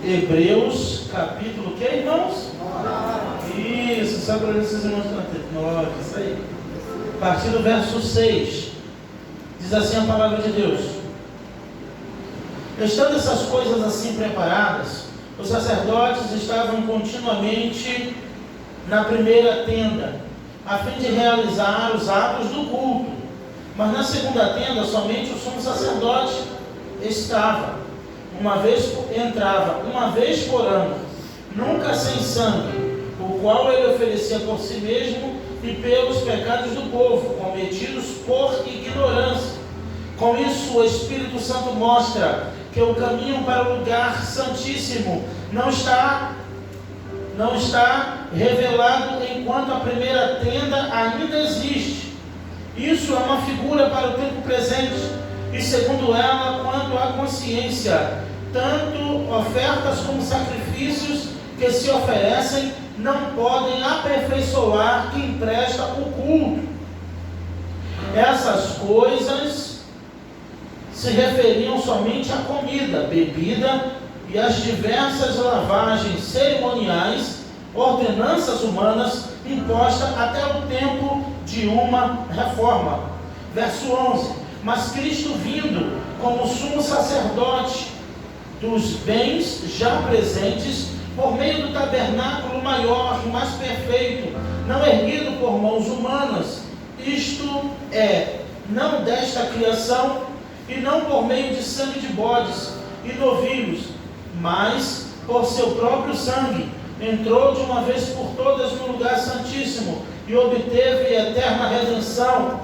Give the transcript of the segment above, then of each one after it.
Hebreus, capítulo que, irmãos? 9. Isso, só para vocês irmãos estão atentos. 9, isso aí. A partir do verso 6, diz assim a palavra de Deus: estando essas coisas assim preparadas, os sacerdotes estavam continuamente na primeira tenda, a fim de realizar os atos do culto. Mas na segunda tenda, somente o sumo sacerdote entrava uma vez por ano, nunca sem sangue, o qual ele oferecia por si mesmo e pelos pecados do povo, cometidos por ignorância. Com isso, o Espírito Santo mostra que o caminho para o lugar santíssimo não está revelado enquanto a primeira tenda ainda existe. Isso é uma figura para o tempo presente, e segundo ela, quanto à consciência, tanto ofertas como sacrifícios que se oferecem não podem aperfeiçoar quem presta o culto. Essas coisas se referiam somente à comida, bebida e às diversas lavagens cerimoniais, ordenanças humanas impostas até o tempo de uma reforma. Verso 11: mas Cristo vindo como sumo sacerdote dos bens já presentes, por meio do tabernáculo maior e mais perfeito, não erguido por mãos humanas, isto é, não desta criação, e não por meio de sangue de bodes e novilhos, mas por seu próprio sangue, entrou de uma vez por todas no lugar santíssimo e obteve eterna redenção.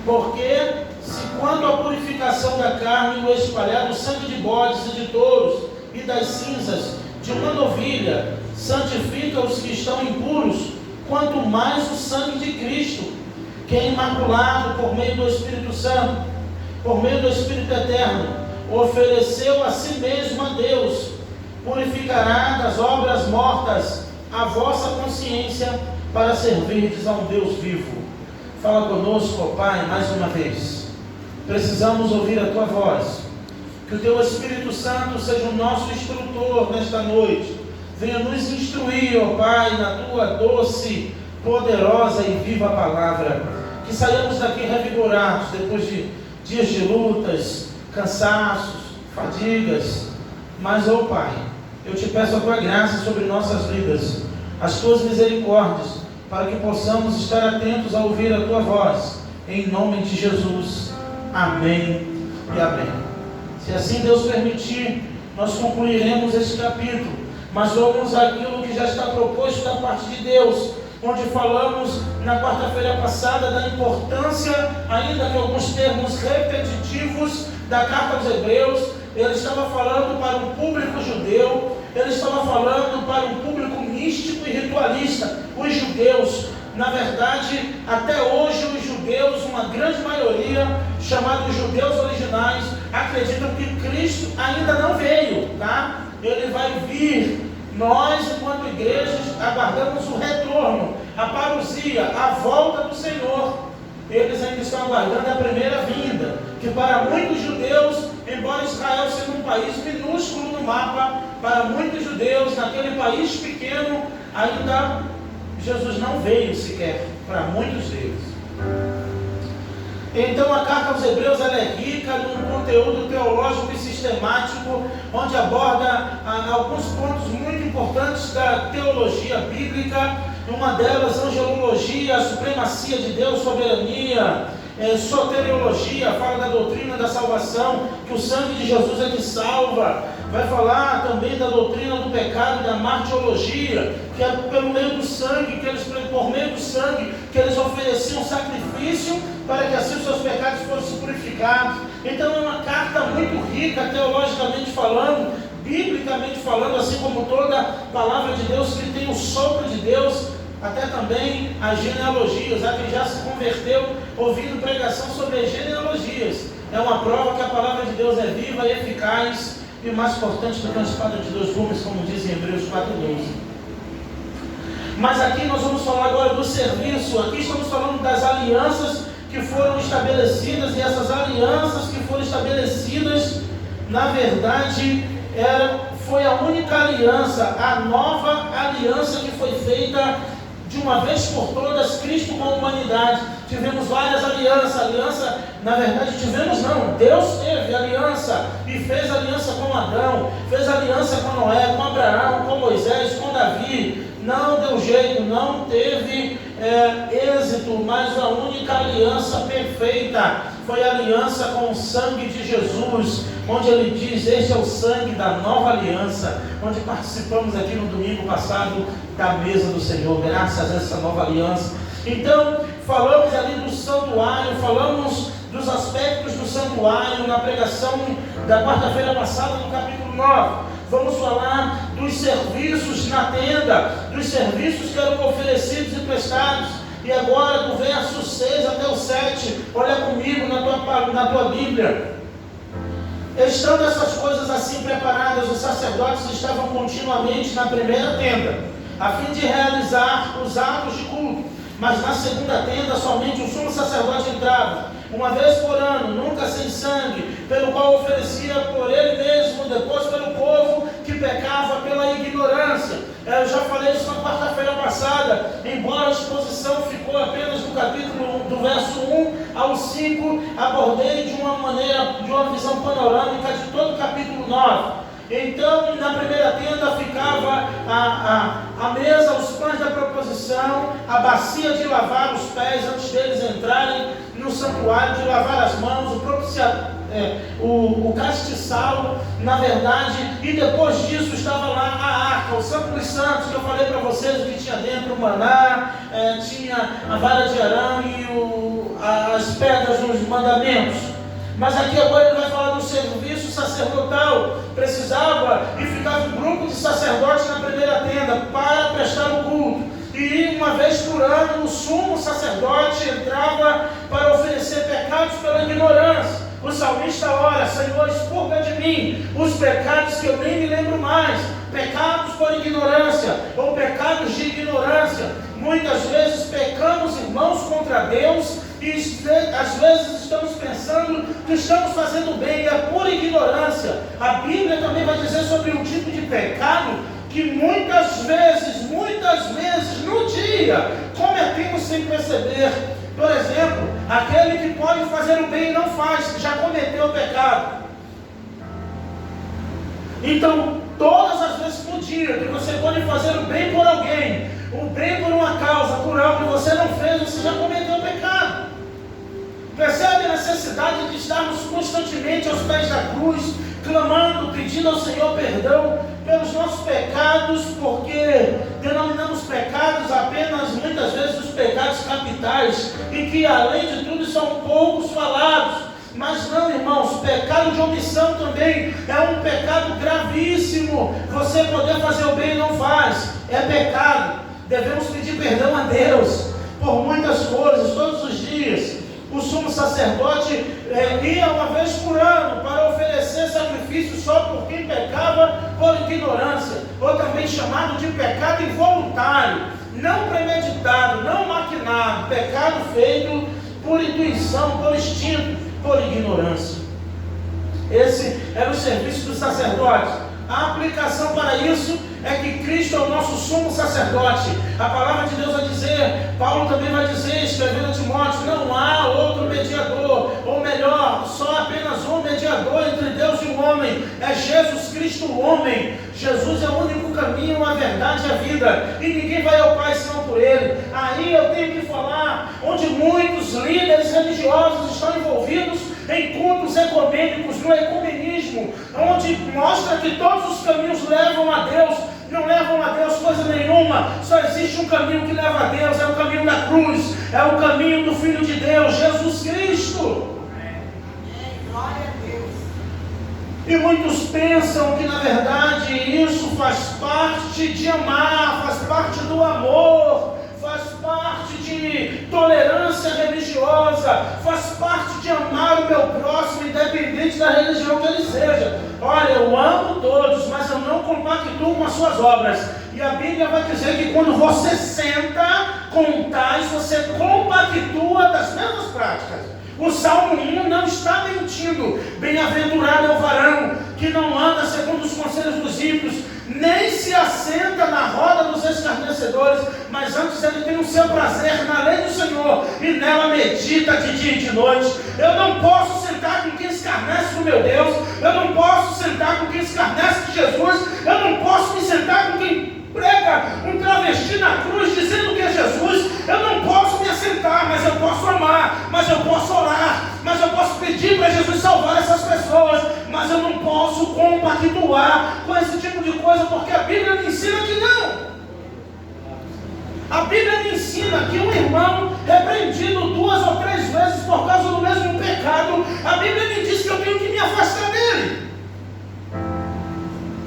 Porque se quanto à purificação da carne e o espalhar do sangue de bodes e de touros e das cinzas de uma novilha santifica os que estão impuros, quanto mais o sangue de Cristo, que é imaculado por meio do Espírito Santo, por meio do Espírito Eterno, ofereceu a si mesmo a Deus, purificará das obras mortas a vossa consciência, para servirdes a um Deus vivo. Fala conosco, ó Pai, mais uma vez. Precisamos ouvir a Tua voz. Que o Teu Espírito Santo seja o nosso instrutor nesta noite. Venha nos instruir, ó Pai, na Tua doce, poderosa e viva palavra. Que saiamos daqui revigorados, depois de dias de lutas, cansaços, fadigas. Mas, ó Pai, eu te peço a Tua graça sobre nossas vidas, as Tuas misericórdias, para que possamos estar atentos a ouvir a Tua voz, em nome de Jesus. Amém e amém. Se assim Deus permitir, nós concluiremos este capítulo, mas vamos àquilo que já está proposto da parte de Deus, onde falamos na quarta-feira passada da importância, ainda que alguns termos repetitivos, da carta aos Hebreus. Ele estava falando para um público judeu, ele estava falando para um público místico e ritualista. Os judeus, na verdade, até hoje os judeus, uma grande maioria, chamados judeus originais, acreditam que Cristo ainda não veio, tá? Ele vai vir. Nós, enquanto igrejas, aguardamos o retorno, a parousia, a volta do Senhor. Eles ainda estão aguardando a primeira vinda, que para muitos judeus, embora Israel seja um país minúsculo no mapa, para muitos judeus, naquele país pequeno, ainda Jesus não veio sequer, para muitos deles. Então a carta aos Hebreus ela é rica num conteúdo teológico e sistemático, onde aborda alguns pontos muito importantes da teologia bíblica. Uma delas, angelologia, a supremacia de Deus, soberania, soteriologia, fala da doutrina da salvação, que o sangue de Jesus é que salva. Vai falar também da doutrina do pecado e da martiologia, que é pelo meio do sangue, por meio do sangue, que eles ofereciam sacrifício para que assim os seus pecados fossem purificados. Então é uma carta muito rica, teologicamente falando, biblicamente falando, assim como toda a palavra de Deus que tem o sopro de Deus, até também as genealogias. Há quem já se converteu ouvindo pregação sobre as genealogias. É uma prova que a palavra de Deus é viva e eficaz e mais cortante do que uma espada de dois gumes, como diz em Hebreus 4:12. Mas aqui nós vamos falar agora do serviço. Aqui estamos falando das alianças que foram estabelecidas, e essas alianças que foram estabelecidas, na verdade, foi a única aliança, a nova aliança que foi feita de uma vez por todas, Cristo com a humanidade. Tivemos várias alianças, na verdade tivemos não, Deus teve aliança e fez aliança com Adão, fez aliança com Noé, com Abraão, com Moisés, com Davi. Não deu jeito, não teve êxito, mas a única aliança perfeita foi a aliança com o sangue de Jesus, onde ele diz: este é o sangue da nova aliança, onde participamos aqui no domingo passado da mesa do Senhor, graças a essa nova aliança. Então, falamos ali do santuário, falamos dos aspectos do santuário na pregação da quarta-feira passada, no capítulo 9. Vamos falar dos serviços na tenda, dos serviços que eram oferecidos e prestados. E agora, do verso 6 até o 7, olha comigo na tua Bíblia. Estando essas coisas assim preparadas, os sacerdotes estavam continuamente na primeira tenda, a fim de realizar os atos de culto. Mas na segunda tenda, somente o sumo sacerdote entrava, uma vez por ano, nunca sem sangue, pelo qual oferecia por ele mesmo, depois pelo povo que pecava pela ignorância. Eu já falei isso na quarta-feira passada, embora a exposição ficou apenas no capítulo do verso 1 ao 5, abordei de uma maneira, de uma visão panorâmica de todo o capítulo 9. Então, na primeira tenda ficava a mesa, os pães da proposição, a bacia de lavar os pés antes deles entrarem no santuário, de lavar as mãos, o castiçal, na verdade, e depois disso estava lá a arca, o Santo dos Santos, que eu falei para vocês o que tinha dentro: o maná, tinha a vara de Arão e as pedras dos mandamentos. Mas aqui agora ele vai falar do serviço sacerdotal. Precisava e ficava um grupo de sacerdotes na primeira tenda para prestar o culto. E uma vez por ano o sumo sacerdote entrava para oferecer pecados pela ignorância. O salmista ora: Senhor, expurga de mim os pecados que eu nem me lembro mais. Pecados por ignorância, ou pecados de ignorância. Muitas vezes pecamos, irmãos, contra Deus, e às vezes estamos pensando que estamos fazendo bem, e é por ignorância. A Bíblia também vai dizer sobre um tipo de pecado que muitas vezes no dia cometemos sem perceber. Por exemplo, aquele que pode fazer o bem e não faz, já cometeu o pecado. Então, todas as vezes no dia que você pode fazer o bem por alguém, o bem por uma causa, por algo que você não fez, você já cometeu o pecado. Percebe a necessidade de estarmos constantemente aos pés da cruz, clamando, pedindo ao Senhor perdão pelos nossos pecados, porque denominamos pecados apenas muitas vezes os pecados capitais, e que além de tudo são poucos falados. Mas não, irmãos, pecado de omissão também é um pecado gravíssimo. Você poder fazer o bem e não faz, é pecado. Devemos pedir perdão a Deus por muitas coisas, todos os dias. O sumo sacerdote ia uma vez por ano para oferecer sacrifício só por quem pecava por ignorância, ou também chamado de pecado involuntário, não premeditado, não maquinado, pecado feito por intuição, por instinto, por ignorância. Esse era o serviço dos sacerdotes. A aplicação para isso é que Cristo é o nosso sumo sacerdote. A palavra de Deus vai dizer, Paulo também vai dizer, escrevendo a Timóteo: não há outro mediador, ou melhor, só apenas um mediador entre Deus e o homem, é Jesus Cristo o homem. Jesus é o único caminho, a verdade e a vida, e ninguém vai ao Pai senão por Ele. Aí eu tenho que falar onde muitos líderes religiosos estão envolvidos em cultos ecumênicos, no ecumenismo, onde mostra que todos os caminhos levam a Deus. Não levam a Deus coisa nenhuma, só existe um caminho que leva a Deus, é o caminho da cruz, é o caminho do Filho de Deus, Jesus Cristo. Glória a Deus. E muitos pensam que na verdade isso faz parte de amar, faz parte do amor, faz parte de tolerância religiosa, faz parte de amar o meu próximo, independente da religião que ele seja. Olha, eu amo todos, mas eu não compactuo com as suas obras. E a Bíblia vai dizer que quando você senta com tais, você compactua das mesmas práticas. O Salmo 1 não está mentindo. Bem-aventurado é o varão que não anda segundo os conselhos dos ímpios, nem se assenta na roda dos escarnecedores, mas antes ele tem o seu prazer na lei do Senhor, e nela medita de dia e de noite. Eu não posso sentar com quem escarnece do meu Deus, eu não posso sentar com quem escarnece de Jesus, eu não posso me sentar com quem prega um travesti na cruz dizendo que é Jesus. Eu não posso me assentar, mas eu posso amar, mas eu posso orar, mas eu posso pedir para Jesus salvar essas pessoas, mas eu não posso compactuar com esse tipo de coisa, porque a Bíblia me ensina que não. A Bíblia me ensina que um irmão repreendido 2 ou 3 vezes por causa do mesmo pecado, a Bíblia me diz que eu tenho que me afastar dele.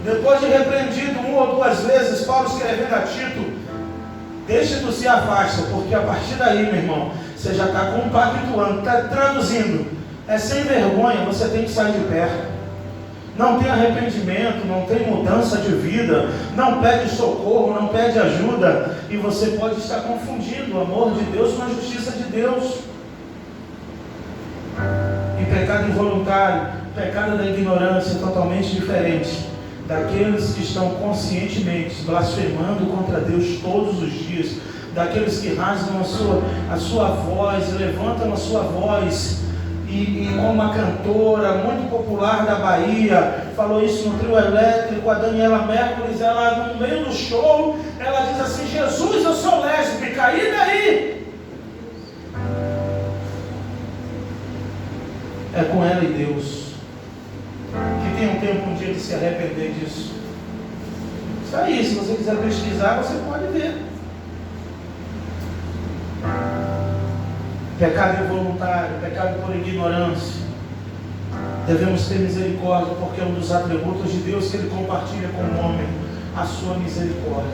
Depois de repreendido 1 ou 2 vezes, Paulo escrevendo a Tito: deixa tu se afasta, porque a partir daí, meu irmão, você já está compactuando, está traduzindo, é sem vergonha, você tem que sair de perto. Não tem arrependimento, não tem mudança de vida, não pede socorro, não pede ajuda, e você pode estar confundindo o amor de Deus com a justiça de Deus. E pecado involuntário, pecado da ignorância é totalmente diferente daqueles que estão conscientemente blasfemando contra Deus todos os dias, daqueles que rasgam a sua voz, levantam a sua voz, e como uma cantora muito popular da Bahia, falou isso no trio elétrico, a Daniela Mercury, ela no meio do show, ela diz assim: Jesus, eu sou lésbica, e daí? É com ela e Deus. Que tem um tempo, um dia de se arrepender disso. Isso aí, se você quiser pesquisar, você pode ver. Pecado involuntário, pecado por ignorância. Devemos ter misericórdia, porque é um dos atributos de Deus que Ele compartilha com o homem, a sua misericórdia.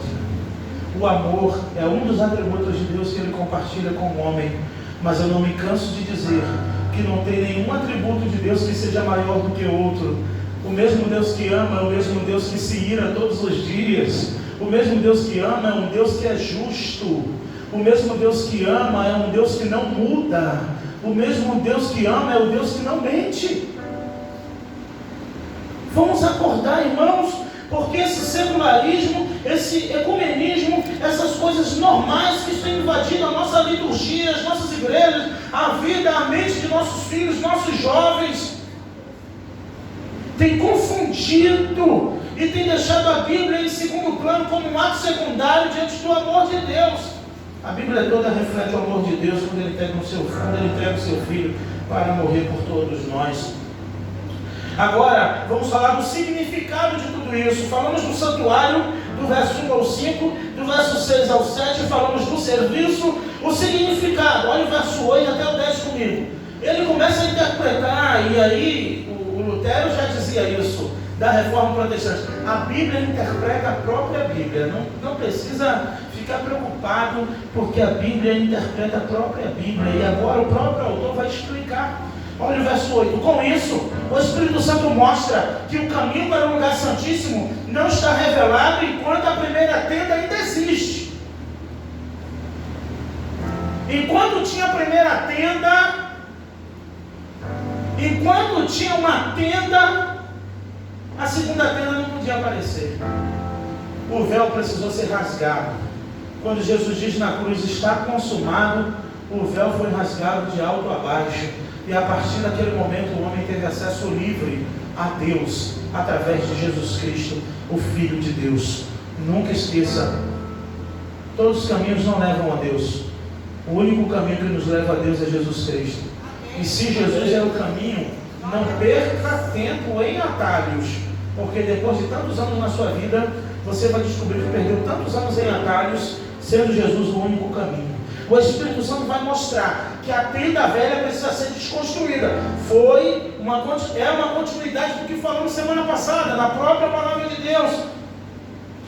O amor é um dos atributos de Deus que Ele compartilha com o homem, mas eu não me canso de dizer que não tem nenhum atributo de Deus que seja maior do que outro. O mesmo Deus que ama é o mesmo Deus que se ira todos os dias. O mesmo Deus que ama é um Deus que é justo. O mesmo Deus que ama é um Deus que não muda. O mesmo Deus que ama é o Deus que não mente. Vamos acordar, irmãos, porque esse secularismo, esse ecumenismo, essas coisas normais que estão invadindo a nossa liturgia, as nossas igrejas, a vida, a mente de nossos filhos, nossos jovens, tem confundido e tem deixado a Bíblia em segundo plano como um ato secundário diante do amor de Deus. A Bíblia toda reflete o amor de Deus quando Ele entrega o seu Filho para morrer por todos nós. Agora, vamos falar do significado de tudo isso. Falamos do santuário, do verso 1 ao 5, do verso 6 ao 7, falamos do serviço, o significado. Olha o verso 8 até o 10 comigo. Ele começa a interpretar, e aí o Lutero já dizia isso, da Reforma Protestante. A Bíblia interpreta a própria Bíblia. Não precisa ficar preocupado, porque a Bíblia interpreta a própria Bíblia. E agora o próprio autor vai explicar. Olha o verso 8. Com isso, o Espírito Santo mostra que o caminho para o lugar santíssimo não está revelado enquanto a primeira tenda ainda existe. Enquanto tinha a primeira tenda, enquanto tinha uma tenda, a segunda tenda não podia aparecer. O véu precisou ser rasgado. Quando Jesus diz na cruz: está consumado, o véu foi rasgado de alto a baixo. E a partir daquele momento o homem teve acesso livre a Deus, através de Jesus Cristo, o Filho de Deus. Nunca esqueça, todos os caminhos não levam a Deus. O único caminho que nos leva a Deus é Jesus Cristo. E se Jesus é o caminho, não perca tempo em atalhos, porque depois de tantos anos na sua vida, você vai descobrir que perdeu tantos anos em atalhos, sendo Jesus o único caminho. O Espírito Santo vai mostrar que a tenda velha precisa ser desconstruída. É uma continuidade do que falamos semana passada, na própria palavra de Deus.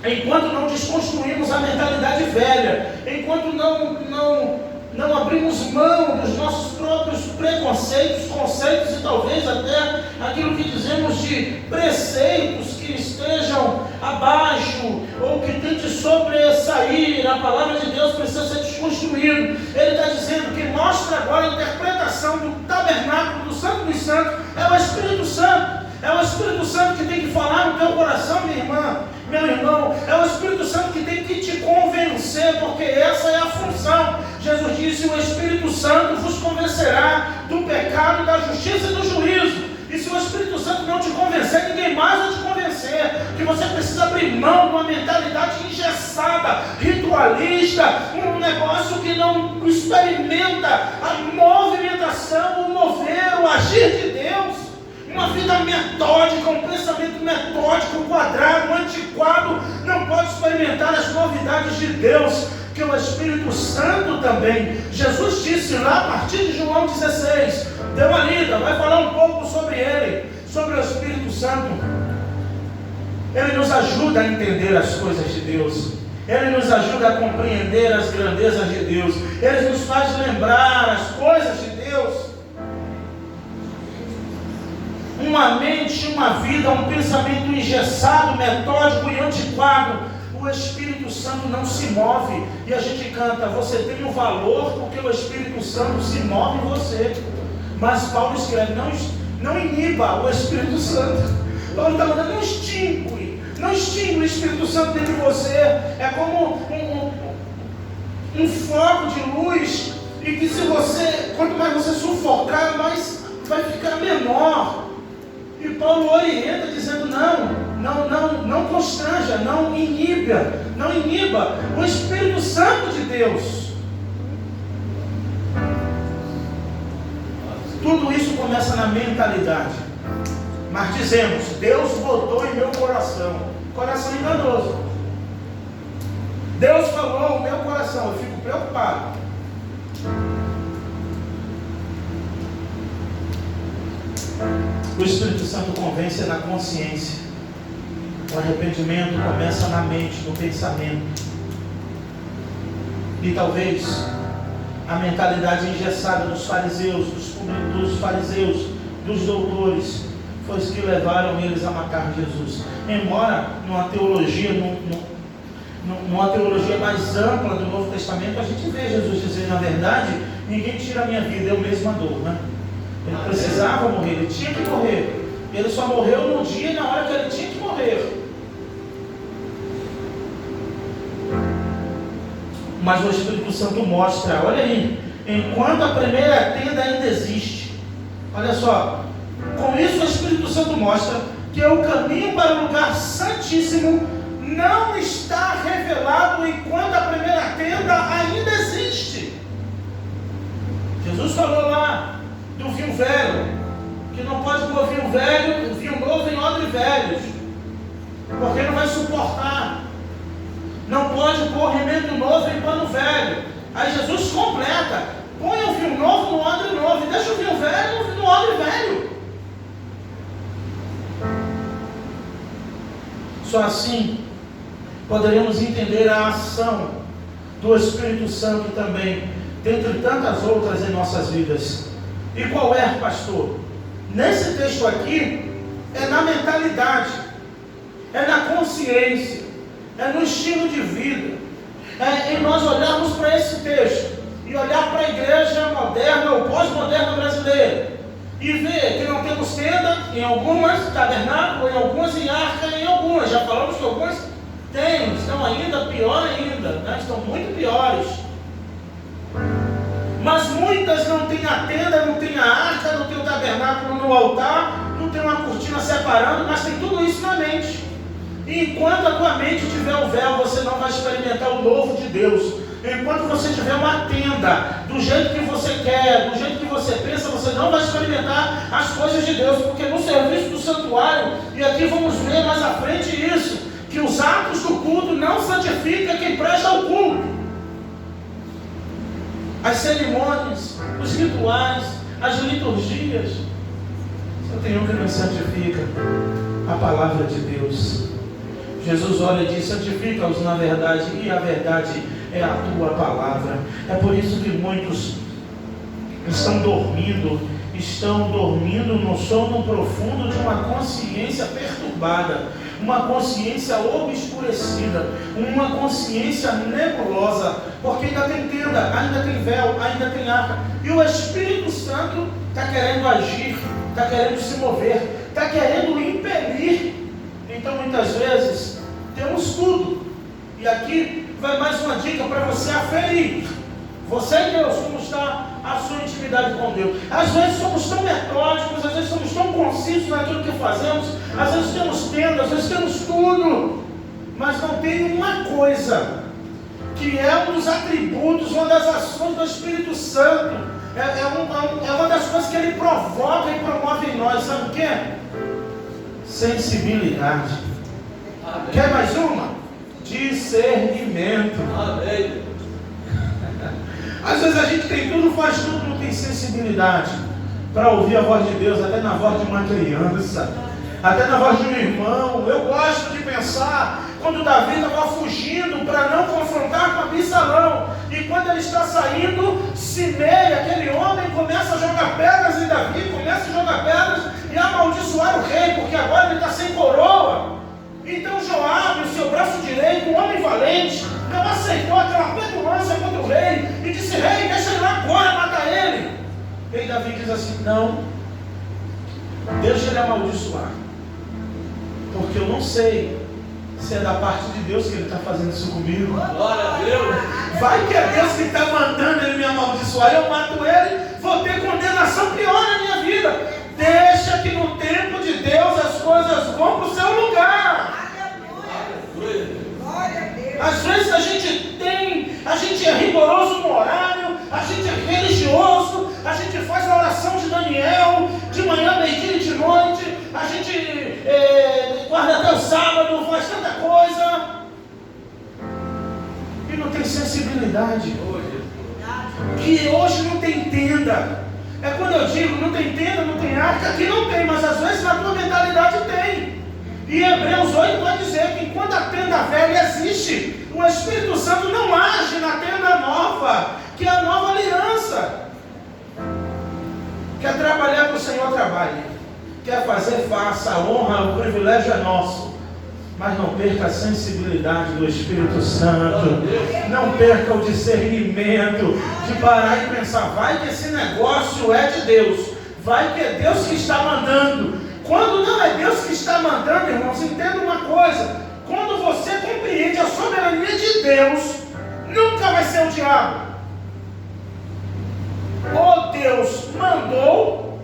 Enquanto não desconstruímos a mentalidade velha, enquanto não abrimos mão dos nossos próprios preconceitos, conceitos e talvez até aquilo que dizemos de preceitos que estejam abaixo ou que tente sobressair, a palavra de Deus precisa ser desconstruído. Ele está dizendo que mostra agora a interpretação do tabernáculo, do Santo dos Santos, é o Espírito Santo. É o Espírito Santo que tem que falar no teu coração, minha irmã, meu irmão. É o Espírito Santo que tem que te convencer, porque essa é a função. Jesus disse: o Espírito Santo vos convencerá do pecado, da justiça e do juízo. E se o Espírito Santo não te convencer, ninguém mais vai te convencer. Que você precisa abrir mão de uma mentalidade engessada, ritualista, um negócio que não experimenta a movimentação, o mover, o agir de Deus. Uma vida metódica, um pensamento metódico, quadrado, antiquado, não pode experimentar as novidades de Deus, que o Espírito Santo também. Jesus disse lá a partir de João 16, dê uma lida, vai falar um pouco sobre ele, sobre o Espírito Santo. Ele nos ajuda a entender as coisas de Deus, ele nos ajuda a compreender as grandezas de Deus, ele nos faz lembrar as coisas de Deus. Uma mente, uma vida, um pensamento engessado, metódico e antiquado, o Espírito Santo não se move. E a gente canta: você tem o valor porque o Espírito Santo se move em você. Mas Paulo escreve: não iniba o Espírito Santo. Paulo está mandando: não extingue o Espírito Santo dentro de você. É como um foco de luz, e que se você, quanto mais você sufocar, mais vai ficar menor. E Paulo orienta dizendo: não constranja, não iniba o Espírito Santo de Deus. Tudo isso começa na mentalidade. Mas dizemos: Deus botou em meu coração enganoso. Deus falou no meu coração, eu fico preocupado. O Espírito Santo convence na consciência. O arrependimento começa na mente, no pensamento. E talvez a mentalidade engessada dos fariseus, dos doutores, foi os que levaram eles a matar Jesus. Embora numa teologia mais ampla do Novo Testamento, a gente vê Jesus dizer: na verdade, ninguém tira a minha vida, eu mesmo a dou, né? Ele precisava morrer, ele tinha que morrer. Ele só morreu no dia e na hora que ele tinha que morrer. Mas o Espírito Santo mostra, olha aí, enquanto a primeira tenda ainda existe. Olha só, com isso o Espírito Santo mostra que o caminho para o lugar santíssimo não está revelado enquanto a primeira tenda ainda existe. Jesus falou lá do vinho velho, que não pode pôr vinho novo em odre velhos, porque não vai suportar. Não pode pôr remendo novo em pano velho. Aí Jesus completa: põe o vinho novo no odre novo e deixa o vinho velho no odre velho. Só assim poderemos entender a ação do Espírito Santo também, dentre tantas outras em nossas vidas. E qual é, pastor? Nesse texto aqui, é na mentalidade, é na consciência, é no estilo de vida, é em nós olharmos para esse texto e olhar para a igreja moderna ou pós-moderna brasileira e ver que não temos tenda em algumas, tabernáculo em algumas e arca em algumas. Já falamos que algumas têm, estão ainda pior ainda, né? Estão muito piores. Mas muitas não têm a tenda, não têm a arca, não tem o tabernáculo no altar, não tem uma cortina separando, mas tem tudo isso na mente. E enquanto a tua mente tiver o véu, você não vai experimentar o novo de Deus. Enquanto você tiver uma tenda, do jeito que você quer, do jeito que você pensa, você não vai experimentar as coisas de Deus. Porque no serviço do santuário, e aqui vamos ver mais à frente isso, que os atos do culto não santificam quem presta ao culto. As cerimônias, os rituais, as liturgias, só tem um que nos santifica: a palavra de Deus. Jesus olha e diz: santifica-os na verdade, e a verdade é a tua palavra. É por isso que muitos estão dormindo no sono profundo de uma consciência perturbada, uma consciência obscurecida, uma consciência nebulosa, porque ainda tem tenda, ainda tem véu, ainda tem arca, e o Espírito Santo está querendo agir, está querendo se mover, está querendo impelir. Então muitas vezes temos tudo. E aqui vai mais uma dica para você aferir. Você e Deus, como está a sua intimidade com Deus? Às vezes somos tão metódicos, às vezes somos tão concisos naquilo que fazemos, às vezes temos tenda, às vezes temos tudo, mas não tem uma coisa que é um dos atributos, uma das ações do Espírito Santo. É uma das coisas que ele provoca e promove em nós. Sabe o que? Sensibilidade. Amém. Quer mais uma? Discernimento. Amém. Às vezes a gente tem tudo, faz tudo, não tem sensibilidade para ouvir a voz de Deus, até na voz de uma criança, até na voz de um irmão. Eu gosto de pensar quando Davi estava fugindo para não confrontar com Absalão, e quando ele está saindo, Simei, aquele homem, começa a jogar pedras em Davi, começa a jogar pedras e amaldiçoar o rei, porque agora ele está sem coroa. Então Joabe, o seu braço direito, um homem valente, não aceitou aquela petulância contra o rei e disse: rei, deixa ele lá agora, mata ele. E Davi diz assim: não, deixa ele amaldiçoar, porque eu não sei se é da parte de Deus que ele está fazendo isso comigo. Glória a Deus. Vai que é Deus que está mandando ele me amaldiçoar, eu mato ele, vou ter condenação pior na minha vida. Deixa que no tempo de Deus as coisas vão para o seu lugar. Às vezes a gente é rigoroso no horário, a gente é religioso, a gente faz a oração de Daniel, de manhã, meio-dia e de noite, a gente guarda até o sábado, faz tanta coisa, e não tem sensibilidade. Que hoje não tem tenda. É quando eu digo, não tem tenda, não tem arca, aqui não tem, mas às vezes na tua mentalidade tem. E Hebreus 8 vai dizer que enquanto a tenda velha existe, o Espírito Santo não age na tenda nova, que é a nova aliança. Quer trabalhar com o Senhor, trabalhe. Quer fazer, faça. A honra, o privilégio é nosso. Mas não perca a sensibilidade do Espírito Santo. Não perca o discernimento de parar e pensar: vai que esse negócio é de Deus, vai que é Deus que está mandando. Quando não é Deus que está mandando, irmãos, entenda uma coisa: quando você compreende a soberania de Deus, nunca vai ser o diabo. Ou Deus mandou,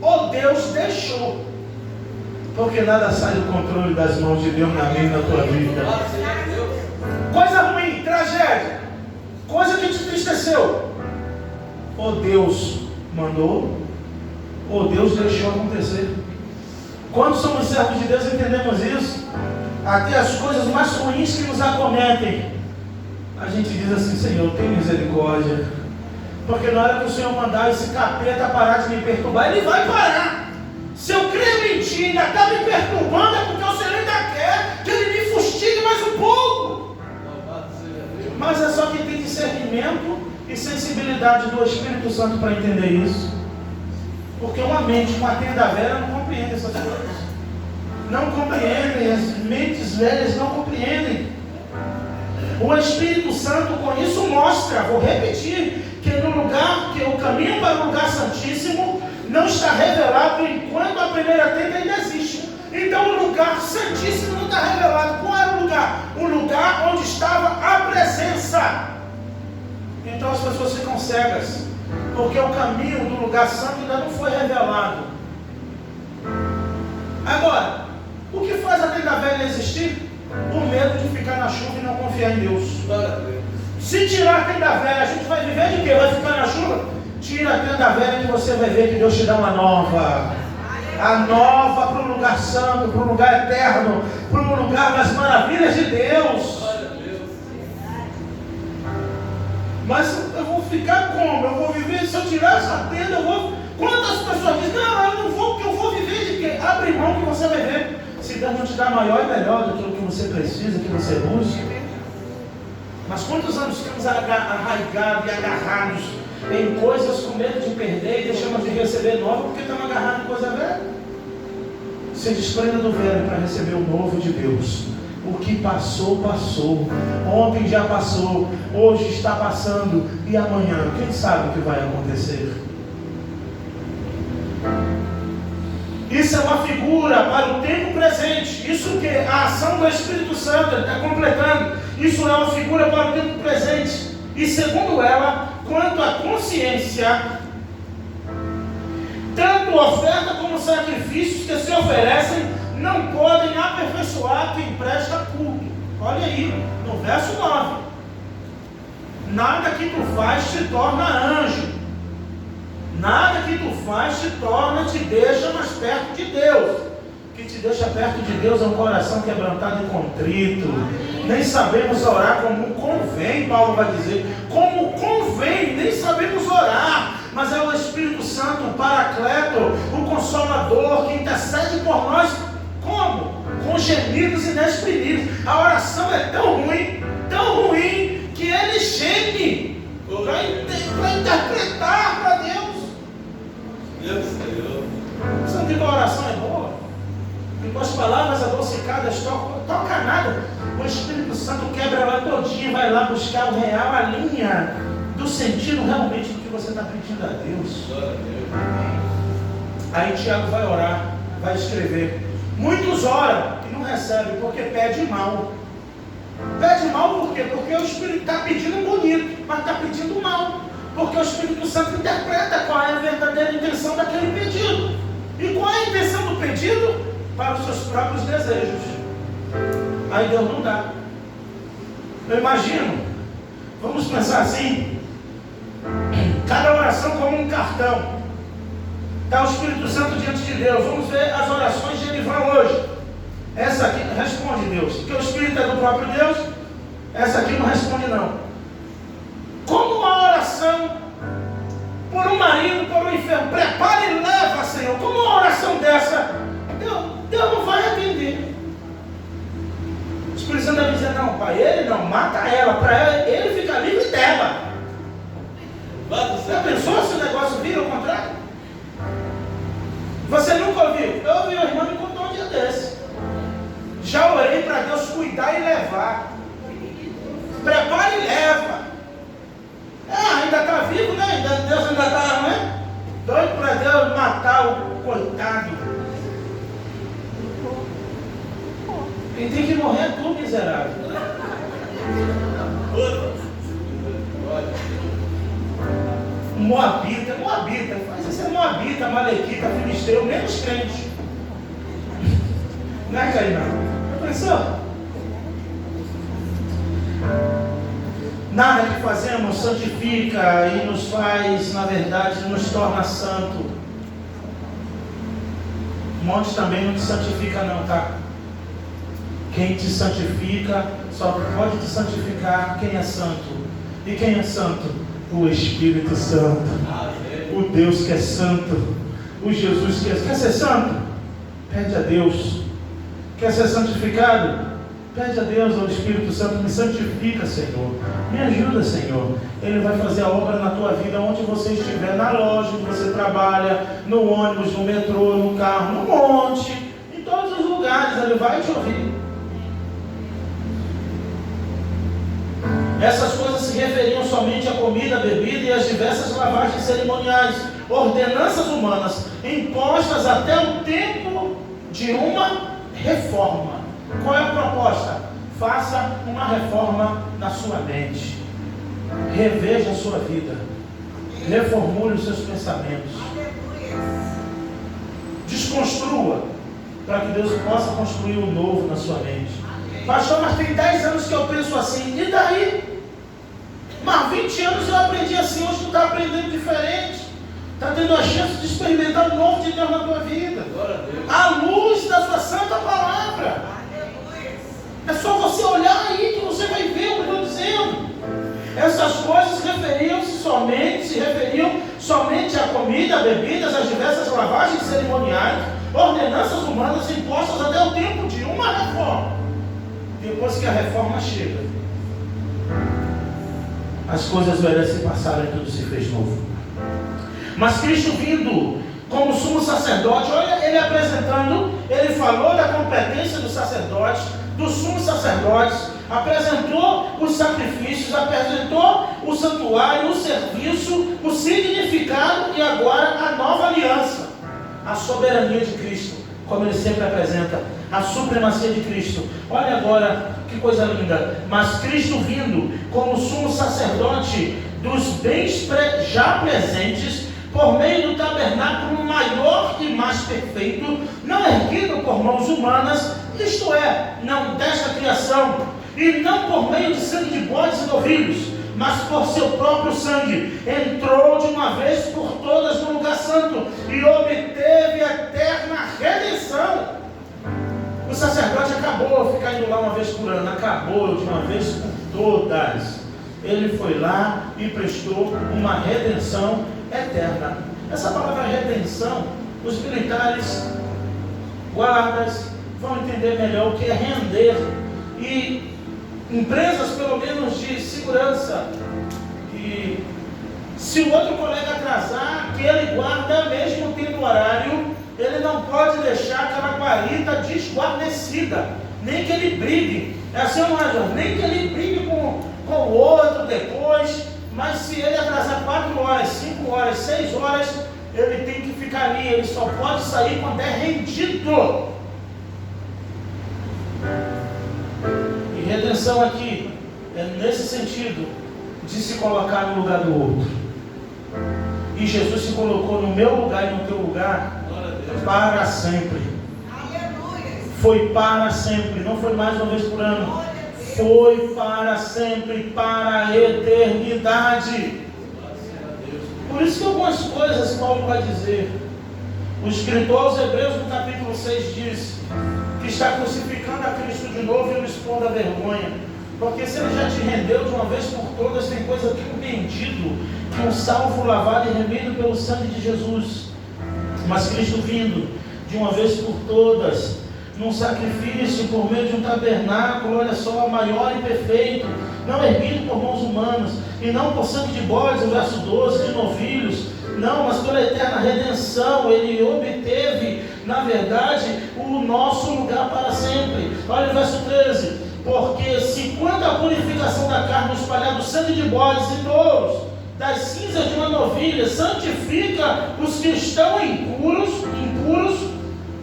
ou Deus deixou. Porque nada sai do controle das mãos de Deus na minha e na tua vida. Coisa ruim, tragédia, coisa que te entristeceu, ou Deus mandou, ou Deus deixou acontecer. Quando somos servos de Deus, entendemos isso. Até as coisas mais ruins que nos acometem, a gente diz assim: Senhor, tem misericórdia. Porque na hora que o Senhor mandar esse capeta parar de me perturbar, ele vai parar. Se eu creio em Ti, ainda está me perturbando, é porque o Senhor ainda quer que Ele me fustigue mais um pouco. Mas é só quem tem discernimento e sensibilidade do Espírito Santo para entender isso. Porque uma mente com a tenda velha não compreende essas coisas. Não compreendem, as mentes velhas não compreendem. O Espírito Santo com isso mostra, vou repetir, que no lugar, que o caminho para o lugar santíssimo não está revelado enquanto a primeira tenda ainda existe. Então o lugar santíssimo não está revelado. Qual era o lugar? O lugar onde estava a presença. Então as pessoas ficam cegas, porque o caminho do lugar santo ainda não foi revelado. Agora, o que faz a tenda velha existir? O medo de ficar na chuva e não confiar em Deus. Se tirar a tenda velha, a gente vai viver de quê? Vai ficar na chuva? Tira a tenda velha que você vai ver que Deus te dá uma nova. A nova para um lugar santo, para um lugar eterno, para um lugar das maravilhas de Deus. Mas eu vou ficar como? Eu vou viver, se eu tirar essa tenda, eu vou... Quantas pessoas dizem: não, eu não vou, porque eu vou viver de quê? Abre mão que você vai ver. Se Deus não te dá maior e melhor do que o que você precisa, que você busca. Mas quantos anos ficamos arraigados e agarrados em coisas com medo de perder e deixamos de receber novo porque estamos agarrados em coisa velha? Se desprenda do velho para receber o novo de Deus. O que passou, passou. Ontem já passou, hoje está passando, e amanhã, quem sabe o que vai acontecer? Isso é uma figura para o tempo presente. Isso que a ação do Espírito Santo está completando. Isso é uma figura para o tempo presente. E segundo ela, quanto à consciência, tanto oferta como sacrifícios que se oferecem não podem aperfeiçoar quem presta culto. Olha aí, no verso 9. Nada que tu faz te torna anjo. Nada que tu faz te deixa mais perto de Deus. O que te deixa perto de Deus é um coração quebrantado e contrito. Nem sabemos orar como convém, Paulo vai dizer. Como convém, nem sabemos orar. Mas é o Espírito Santo, o Paracleto, o Consolador, que intercede por nós. Como? Com gemidos inexprimíveis. A oração é tão ruim, que ele geme para interpretar para Deus. Você não diz que a oração é boa? E com as palavras adocicadas toca nada. O Espírito Santo quebra ela todinha, vai lá buscar o real, a linha do sentido realmente do que você está pedindo a Deus. Aí Tiago vai orar, vai escrever. Muitos oram e não recebem porque pede mal. Pede mal por quê? Porque o Espírito está pedindo bonito, mas está pedindo mal. Porque o Espírito Santo interpreta qual é a verdadeira intenção daquele pedido. E qual é a intenção do pedido? Para os seus próprios desejos. Aí Deus não dá. Eu imagino, vamos pensar assim, cada oração como um cartão. Está o Espírito Santo diante de Deus. Vamos ver as orações de Elivan hoje. Essa aqui responde Deus, porque o Espírito é do próprio Deus. Essa aqui não responde não. Como uma oração por um marido, por um enfermo, prepara e leva, Senhor. Como uma oração dessa, Deus não vai atender. O Espírito Santo deve dizer, não, pai, ele não, mata ela, para ele ficar livre dela. Já pensou se o negócio vira ao contrário? Você nunca ouviu? Eu ouvi, o irmão me contou um dia desse. Já orei para Deus cuidar e levar. Prepara e leva. Ainda está vivo, né? Deus ainda está, né? Doido para Deus matar o coitado. Quem tem que morrer é tu, miserável. Moabita, faz isso, é Moabita, Malequita, Filisteu, menos crente. Não é, Cainã? Já pensou? Nada que fazemos santifica e nos faz, na verdade, nos torna santo. Um monte também não te santifica não, tá? Quem te santifica, só pode te santificar quem é santo. E quem é santo? O Espírito Santo. O Deus que é santo. O Jesus que é... Quer ser santo? Pede a Deus. Quer ser santificado? Pede a Deus, ao Espírito Santo, me santifica, Senhor. Me ajuda, Senhor. Ele vai fazer a obra na tua vida, onde você estiver, na loja onde você trabalha, no ônibus, no metrô, no carro, no monte, em todos os lugares, Ele vai te ouvir. Essas coisas se referiam somente à comida, à bebida e às diversas lavagens cerimoniais, ordenanças humanas, impostas até o tempo de uma reforma. Qual é a proposta? Faça uma reforma na sua mente. Reveja a sua vida. Reformule os seus pensamentos. Desconstrua, para que Deus possa construir o novo na sua mente. Pastor, mas tem 10 anos que eu penso assim. E daí? Mas 20 anos eu aprendi assim. Hoje tu está aprendendo diferente. Está tendo a chance de experimentar o novo de Deus na tua vida. À luz da sua santa palavra. É só você olhar aí que você vai ver o que eu estou dizendo. Essas coisas se referiam somente à comida, à bebidas, às diversas lavagens cerimoniais, ordenanças humanas impostas até o tempo de uma reforma. Depois que a reforma chega, as coisas velhas se passaram e tudo se fez novo. Mas Cristo vindo como sumo sacerdote, olha ele apresentando, ele falou da competência do sacerdote, dos sumos sacerdotes, apresentou os sacrifícios, apresentou o santuário, o serviço, o significado e agora a nova aliança. a soberania de Cristo, como ele sempre apresenta, a supremacia de Cristo. Olha agora que coisa linda. Mas Cristo vindo como sumo sacerdote dos bens já presentes, por meio do tabernáculo maior e mais perfeito, não erguido por mãos humanas, isto é, não desta criação, e não por meio de sangue de bodes e novilhos, mas por seu próprio sangue, entrou de uma vez por todas no lugar santo, e obteve a eterna redenção. O sacerdote acabou ficar indo lá uma vez por ano, acabou de uma vez por todas. Ele foi lá e prestou uma redenção eterna. Essa palavra redenção, os militares, guardas, vão entender melhor o que é render. E empresas, pelo menos de segurança, que se o outro colega atrasar, aquele guarda, mesmo tendo horário, ele não pode deixar aquela guarita desguarnecida, nem que ele brigue. É assim, não, nem que ele brigue com o outro depois, mas se ele atrasar 4 horas, 5 horas, 6 horas, ele tem que ficar ali, ele só pode sair quando é rendido. E redenção aqui é nesse sentido de se colocar no lugar do outro. E Jesus se colocou no meu lugar e no teu lugar para sempre. Foi para sempre, não foi mais uma vez por ano. Foi para sempre, para a eternidade. Por isso que algumas coisas Paulo vai dizer. O escritor aos Hebreus no capítulo 6 diz que está crucificando a Cristo de novo e o expondo à vergonha. Porque se ele já te rendeu de uma vez por todas, tem coisa que entendido, que um salvo lavado e remido pelo sangue de Jesus. Mas Cristo vindo de uma vez por todas, num sacrifício por meio de um tabernáculo, olha só, maior e perfeito, não erguido por mãos humanas, e não por sangue de bodes, o verso 12, de novilhos, não, mas pela eterna redenção, ele obteve, na verdade, o nosso lugar para sempre. Olha o verso 13, porque se quanto à purificação da carne, espalhar do sangue de bodes e touros, das cinzas de uma novilha, santifica os que estão impuros,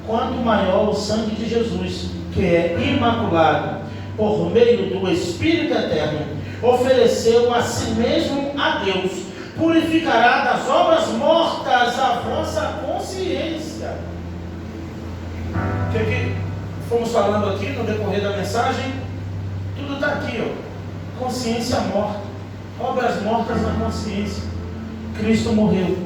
quanto maior o sangue de Jesus, que é imaculado, por meio do Espírito Eterno, ofereceu a si mesmo a Deus, purificará das obras mortas a vossa consciência. O que fomos falando aqui no decorrer da mensagem? Tudo está aqui, ó. Consciência morta, obras mortas na consciência. Cristo morreu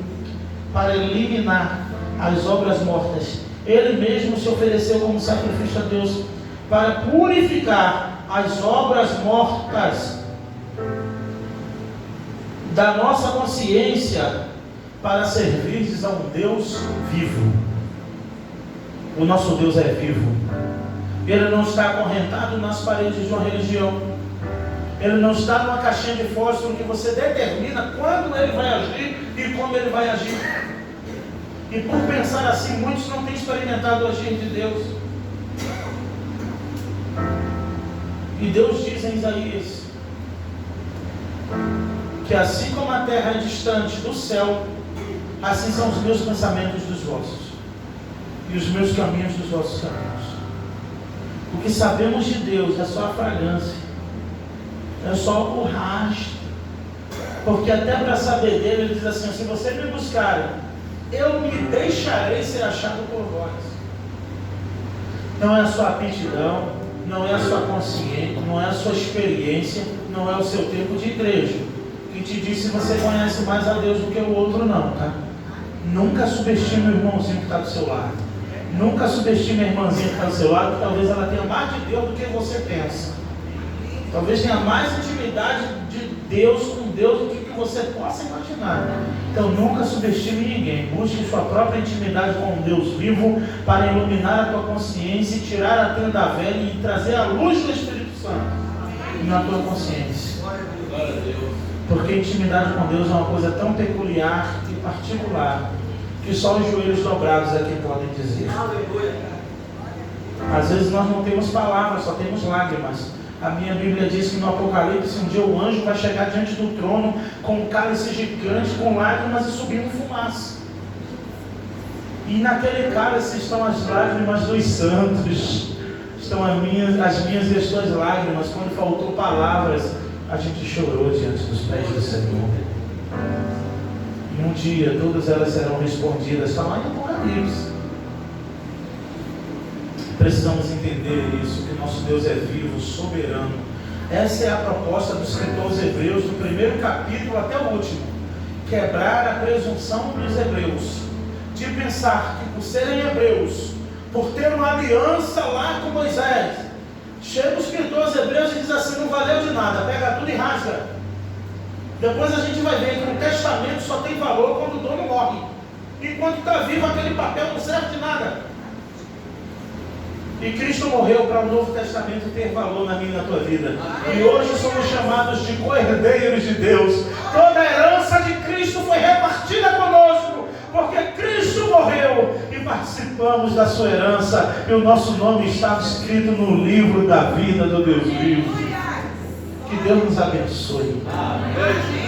para eliminar as obras mortas. Ele mesmo se ofereceu como sacrifício a Deus para purificar as obras mortas da nossa consciência, para servir a um Deus vivo. O nosso Deus é vivo. Ele não está acorrentado nas paredes de uma religião. Ele não está numa caixinha de fósforo que você determina quando ele vai agir e como ele vai agir. E por pensar assim, muitos não têm experimentado o agir de Deus. E Deus diz em Isaías que assim como a terra é distante do céu, assim são os meus pensamentos dos vossos, e os meus caminhos dos vossos caminhos. O que sabemos de Deus é só a fragrância, é só o rastro. Porque até para saber dele, ele diz assim: se você me buscar, eu me deixarei ser achado por vós. Não é a sua aptidão, não é a sua consciência, não é a sua experiência, não é o seu tempo de igreja que te diz se você conhece mais a Deus do que o outro, não, tá? Nunca subestime o irmãozinho que está do seu lado. Nunca subestime a irmãzinha que está do seu lado, que talvez ela tenha mais de Deus do que você pensa. Talvez tenha mais intimidade de Deus com Deus do que você possa imaginar. Então nunca subestime ninguém. Busque sua própria intimidade com um Deus vivo para iluminar a tua consciência e tirar a tenda velha e trazer a luz do Espírito Santo na tua consciência. Porque intimidade com Deus é uma coisa tão peculiar e particular que só os joelhos dobrados é que podem dizer. Às vezes nós não temos palavras, só temos lágrimas. A minha Bíblia diz que no Apocalipse um dia o anjo vai chegar diante do trono com um cálice gigante, com lágrimas e subindo fumaça. E naquele cálice estão as lágrimas dos santos, estão as minhas e as tuas lágrimas. Quando faltou palavras, a gente chorou diante dos pés do Senhor. E um dia todas elas serão respondidas. Está lá em Apocalipse. Precisamos entender isso, que nosso Deus é vivo, soberano. Essa é a proposta do escritor aos Hebreus, do primeiro capítulo até o último. Quebrar a presunção dos hebreus, de pensar que por serem hebreus, por ter uma aliança lá com Moisés, chega o escritor aos Hebreus e diz assim: não valeu de nada, pega tudo e rasga. Depois a gente vai ver que o testamento só tem valor quando o dono morre. Enquanto está vivo, aquele papel não serve de nada. E Cristo morreu para o Novo Testamento ter valor na minha e na tua vida. E hoje somos chamados de co-herdeiros de Deus. Toda a herança de Cristo foi repartida conosco, porque Cristo morreu e participamos da sua herança. E o nosso nome está escrito no livro da vida do Deus vivo. Que Deus nos abençoe. Amém.